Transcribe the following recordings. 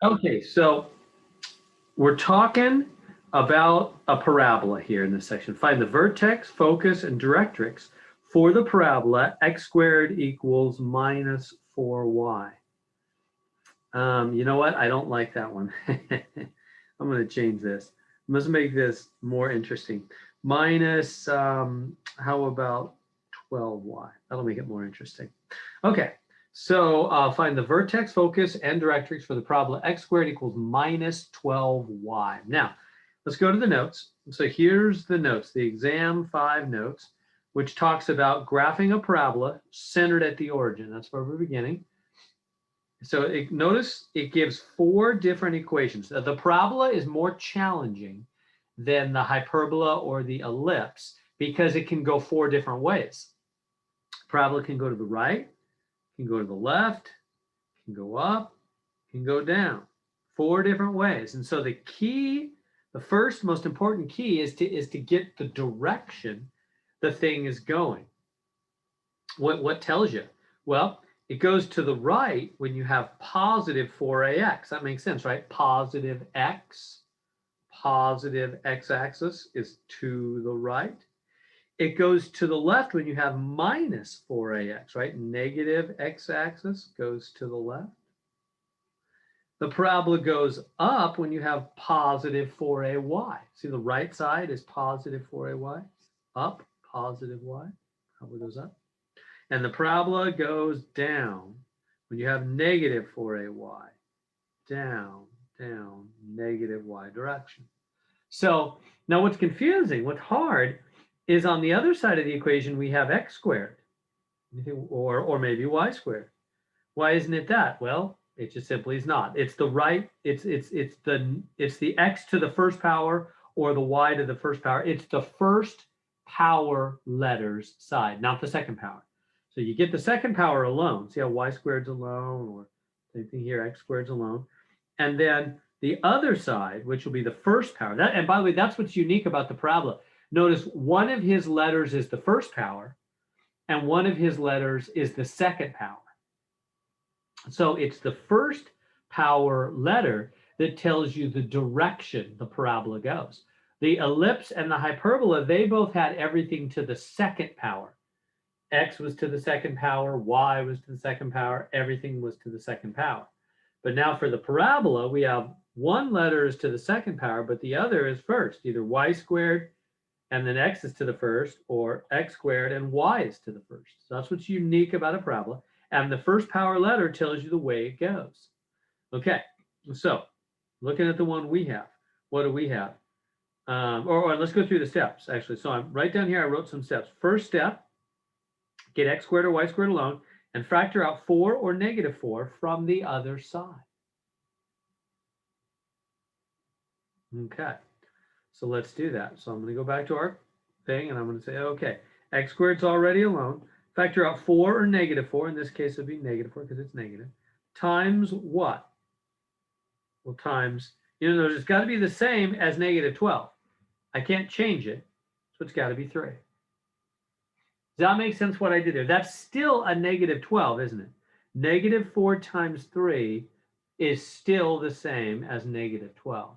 Okay, so we're talking about a parabola here in this section. Find the vertex, focus, and directrix for the parabola x squared equals minus 4y. You know what? I don't like that one. I'm going to change this. Let's make this more interesting. Minus, how about 12y? That'll make it more interesting. Okay, so find the vertex, focus, and directrix for the parabola x squared equals minus 12y. Now, let's go to the notes. So here's the notes, the exam 5 notes, which talks about graphing a parabola centered at the origin. That's where we're beginning. So notice it gives 4 different equations. The parabola is more challenging than the hyperbola or the ellipse because it can go 4 different ways. Parabola can go to the right, can go to the left, can go up, can go down. 4 different ways. And so the key, the first most important key is to get the direction the thing is going. What tells you? Well, it goes to the right when you have positive 4ax. That makes sense, right? Positive x-axis is to the right. It goes to the left when you have minus 4ax, right? Negative x-axis goes to the left. The parabola goes up when you have positive 4ay. See, the right side is positive 4ay. Up, positive y. Parabola goes up. And the parabola goes down when you have negative 4ay. Down, down, negative y direction. So now what's confusing, what's hard, is on the other side of the equation we have x squared, or maybe y squared. Why isn't it that? Well, it just simply is not. It's the right, it's the x to the first power or the y to the first power. It's the first power letters side, not the second power. So you get the second power alone. See how y squared's alone, or same thing here, x squared's alone. And then the other side, which will be the first power. And by the way, that's what's unique about the parabola. Notice one of his letters is the first power, and one of his letters is the second power. So it's the first power letter that tells you the direction the parabola goes. The ellipse and the hyperbola, they both had everything to the second power. X was to the second power, y was to the second power, everything was to the second power. But now for the parabola, we have one letter is to the second power, but the other is first, either y squared and then x is to the first, or x squared and y is to the first. So that's what's unique about a parabola. And the first power letter tells you the way it goes. Okay, so looking at the one we have, what do we have? Or let's go through the steps, actually. So I'm right down here, I wrote some steps. First step, get x squared or y squared alone, and factor out 4 or negative 4 from the other side. Okay, so let's do that. So I'm going to go back to our thing, and I'm going to say, okay, x squared's already alone. Factor out 4 or negative 4. In this case, it would be negative 4 because it's negative. Times what? Well, times, it's got to be the same as negative 12. I can't change it, so it's got to be 3. Does that make sense what I did there? That's still a negative 12, isn't it? Negative 4 times 3 is still the same as negative 12.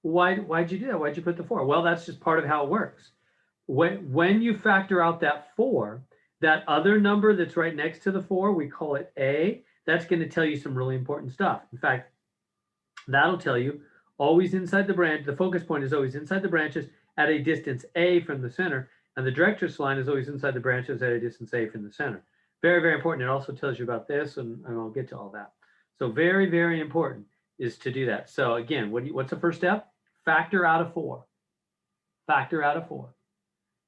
Why'd you do that? Why'd you put the 4? Well, that's just part of how it works. When you factor out that 4, that other number that's right next to the 4, we call it a. That's going to tell you some really important stuff. In fact, that'll tell you always inside the branch. The focus point is always inside the branches at a distance a from the center. And the Directrix line is always inside the branches at a distance a from the center. Very, very important. It also tells you about this, and I'll get to all that. So very, very important is to do that. So again, what's the first step? Factor out of 4. Factor out of 4.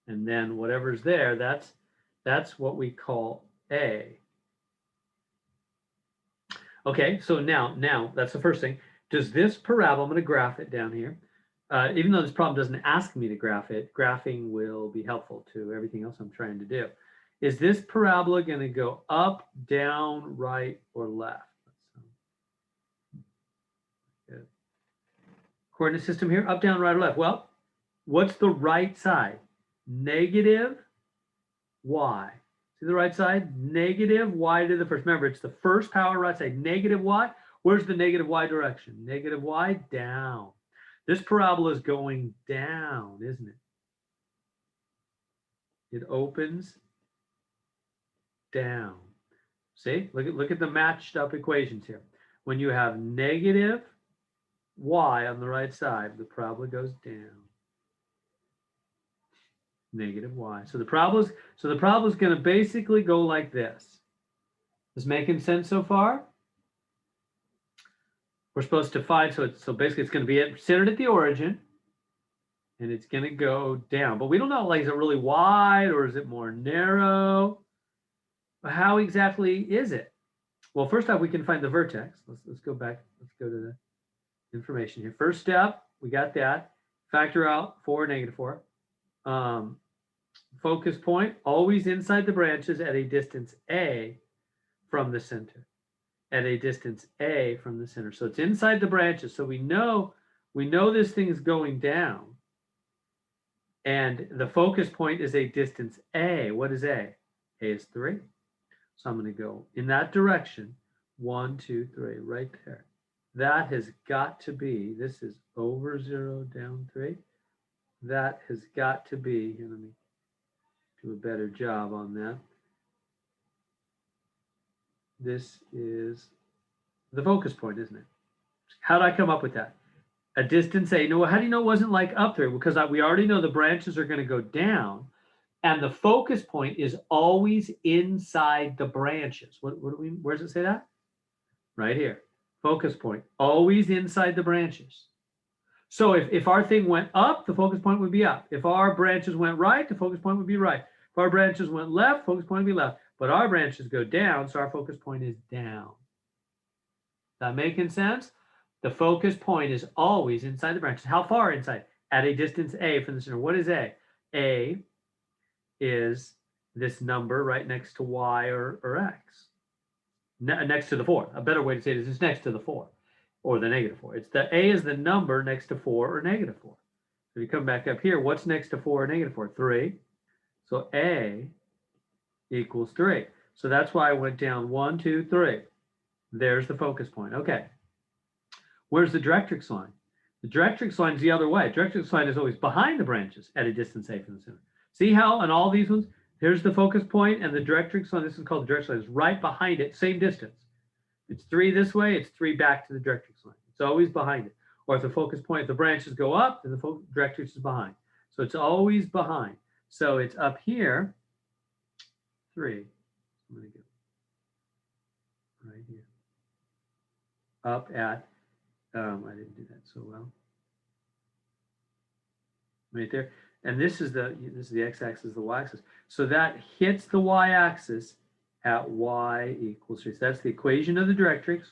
And then whatever's there, that's what we call a. Okay, so now that's the first thing. Does this parabola, I'm going to graph it down here. Even though this problem doesn't ask me to graph it, graphing will be helpful to everything else I'm trying to do. Is this parabola going to go up, down, right, or left? Good. Coordinate system here, up, down, right, or left. Well, what's the right side? Negative y. See the right side? Negative y to the first. Remember, it's the first power right side. Negative y Where's the negative y direction? Negative y down. This parabola is going down, isn't it? It opens down. See, look at the matched up equations here. When you have negative y on the right side, the parabola goes down. Negative y. So the parabola is going to basically go like this. Is making sense so far? We're supposed to find, so basically it's going to be centered at the origin, and it's going to go down. But we don't know, like, is it really wide or is it more narrow? How exactly is it? Well, first off, we can find the vertex. Let's go back. Let's go to the information here. First step, we got that. Factor out 4, negative 4. Focus point, always inside the branches at a distance A from the center. At a distance A from the center. So it's inside the branches. So we know this thing is going down. And the focus point is a distance A. What is A? A is 3. So I'm going to go in that direction. 1, 2, 3, right there. That has got to be, this is over 0, down 3. That has got to be, here, let me do a better job on that. This is the focus point, isn't it? How did I come up with that? A distance A. No, how do you know it wasn't like up there? Because we already know the branches are going to go down, and the focus point is always inside the branches. Where does it say that? Right here. Focus point, always inside the branches. So if our thing went up, the focus point would be up. If our branches went right, the focus point would be right. If our branches went left, focus point would be left. But our branches go down, so our focus point is down. That making sense? The focus point is always inside the branches. How far inside? At a distance A from the center. What is A? A is this number right next to y or x. Next to the 4. A better way to say it is it's next to the 4 or the negative 4. It's the A is the number next to 4 or negative 4. So if you come back up here, what's next to 4 or negative 4? 3. So A equals 3. So that's why I went down 1, 2, 3. There's the focus point. Okay. Where's the directrix line? The directrix line is the other way. Directrix line is always behind the branches at a distance A from the center. See how on all these ones, here's the focus point and the directrix line, this is called the directrix line, is right behind it, same distance. It's 3 this way, it's 3 back to the directrix line. It's always behind it. Or if the focus point, if the branches go up, then the directrix is behind. So it's always behind. So it's up here, 3. I'm going to go right here. Up at, I didn't do that so well. Right there. And this is the x-axis, the y-axis. So that hits the y-axis at y equals 3. So that's the equation of the directrix.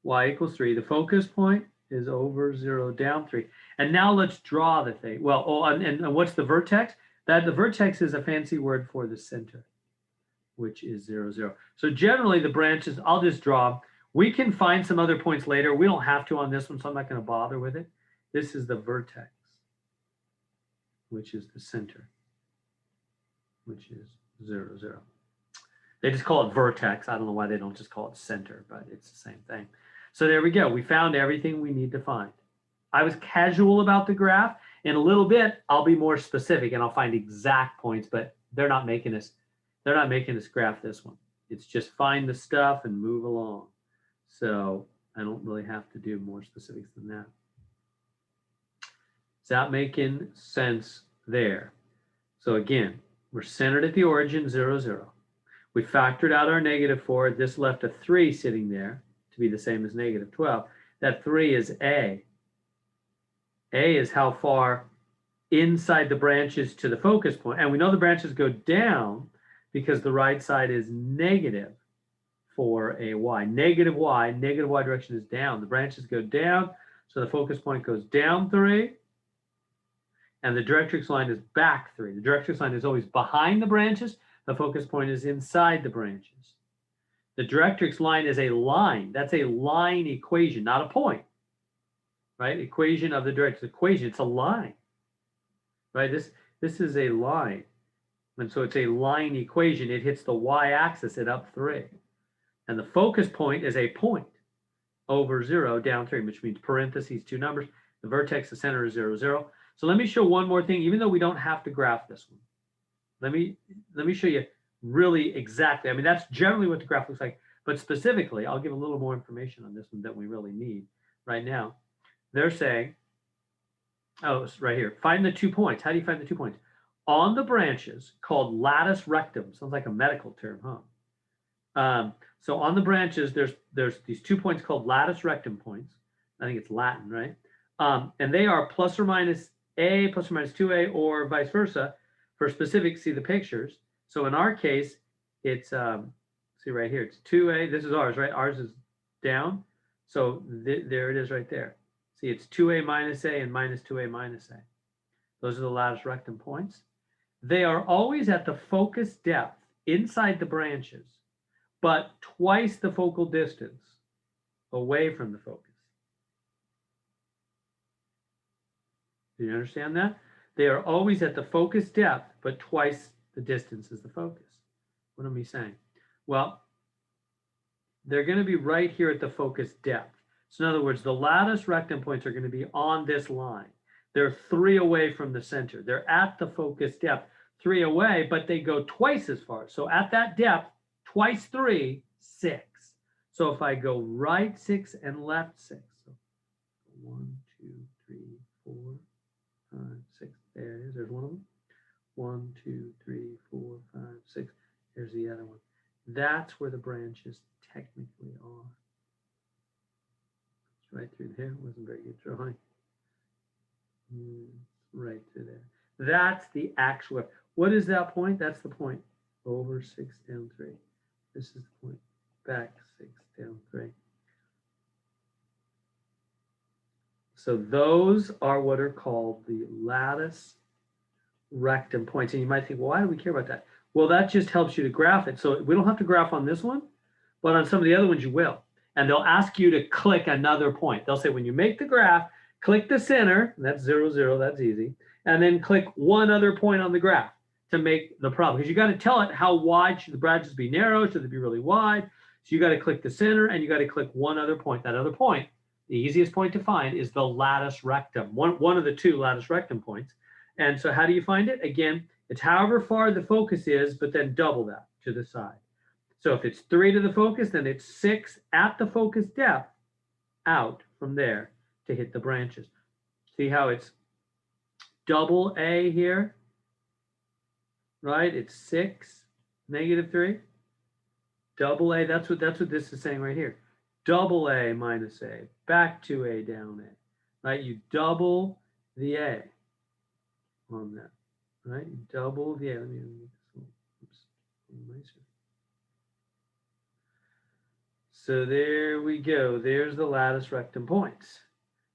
Y equals 3. The focus point is over 0, down 3. And now let's draw the thing. Well, and what's the vertex? The vertex is a fancy word for the center, which is 0, 0. So generally the branches, I'll just draw. We can find some other points later. We don't have to on this one, so I'm not going to bother with it. This is the vertex, which is the center, which is 0, 0. They just call it vertex. I don't know why they don't just call it center, but it's the same thing. So there we go. We found everything we need to find. I was casual about the graph. In a little bit, I'll be more specific and I'll find exact points, but they're not making us graph this one. It's just find the stuff and move along. So I don't really have to do more specifics than that. Is that making sense there? So again, we're centered at the origin, 0, 0. We factored out our negative 4. This left a 3 sitting there to be the same as negative 12. That 3 is A. A is how far inside the branches to the focus point. And we know the branches go down because the right side is negative for a y. Negative y direction is down. The branches go down, so the focus point goes down 3. And the directrix line is back 3. The directrix line is always behind the branches. The focus point is inside the branches. The directrix line is a line. That's a line equation, not a point. Right? Equation of the directrix equation. It's a line. Right? This is a line. And so it's a line equation. It hits the y-axis at up 3. And the focus point is a point. over 0 down 3, which means parentheses, two numbers. The vertex, the center is 0, 0. So let me show one more thing, even though we don't have to graph this one. Let me show you really exactly. I mean, that's generally what the graph looks like, but specifically, I'll give a little more information on this one than we really need right now. They're saying, oh, it's right here. Find the 2 points. How do you find the 2 points? On the branches called latus rectum. Sounds like a medical term, huh? So on the branches, there's these 2 points called latus rectum points. I think it's Latin, right? And they are plus or minus a, plus or minus 2a, or vice versa. For specific, see the pictures. So in our case, it's, see right here, it's 2a. This is ours, right? Ours is down. So there it is right there. See, it's 2a minus a and minus 2a minus a. Those are the latus rectum points. They are always at the focus depth inside the branches, but twice the focal distance away from the focus. Do you understand that? They are always at the focus depth, but twice the distance is the focus. What am I saying? Well, they're going to be right here at the focus depth. So in other words, the latus rectum points are going to be on this line. They're 3 away from the center. They're at the focus depth, 3 away, but they go twice as far. So at that depth, twice 3, 6. So if I go right 6 and left 6, so 1, 2, 3, 4, 5, 6. There it is. There's one of them. 1, 2, 3, 4, 5, 6. Here's the other one. That's where the branches technically are. It's right through there. It wasn't very good drawing. Right through there. That's the actual. What is that point? That's the point. Over 6 down 3. This is the point. Back 6 down 3. So those are what are called the latus rectum points. And you might think, well, why do we care about that? Well, that just helps you to graph it. So we don't have to graph on this one, but on some of the other ones you will. And they'll ask you to click another point. They'll say, when you make the graph, click the center. That's 0, 0. That's easy. And then click one other point on the graph to make the problem. Because you got to tell it how wide should the branches be narrow, should they be really wide. So you got to click the center and you got to click one other point. That other point, the easiest point to find is the latus rectum, one of the 2 latus rectum points. And so how do you find it? Again, it's however far the focus is, but then double that to the side. So if it's 3 to the focus, then it's 6 at the focus depth out from there to hit the branches. See how it's double A here, right? It's 6, negative 3. Double A, that's what this is saying right here. Double A minus A, back to A down A, right? You double the A on that, right? You double the A. Let me make this nicer. So there we go. There's the latus rectum points.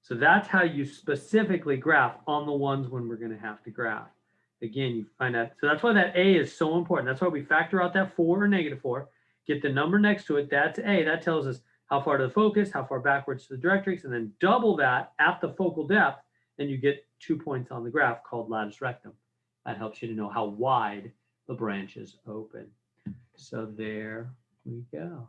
So that's how you specifically graph on the ones when we're going to have to graph. Again, you find out. So that's why that A is so important. That's why we factor out that 4 or negative 4, get the number next to it. That's A. That tells us how far to the focus, how far backwards to the directrix, and then double that at the focal depth, and you get 2 points on the graph called latus rectum. That helps you to know how wide the branches open. So there we go.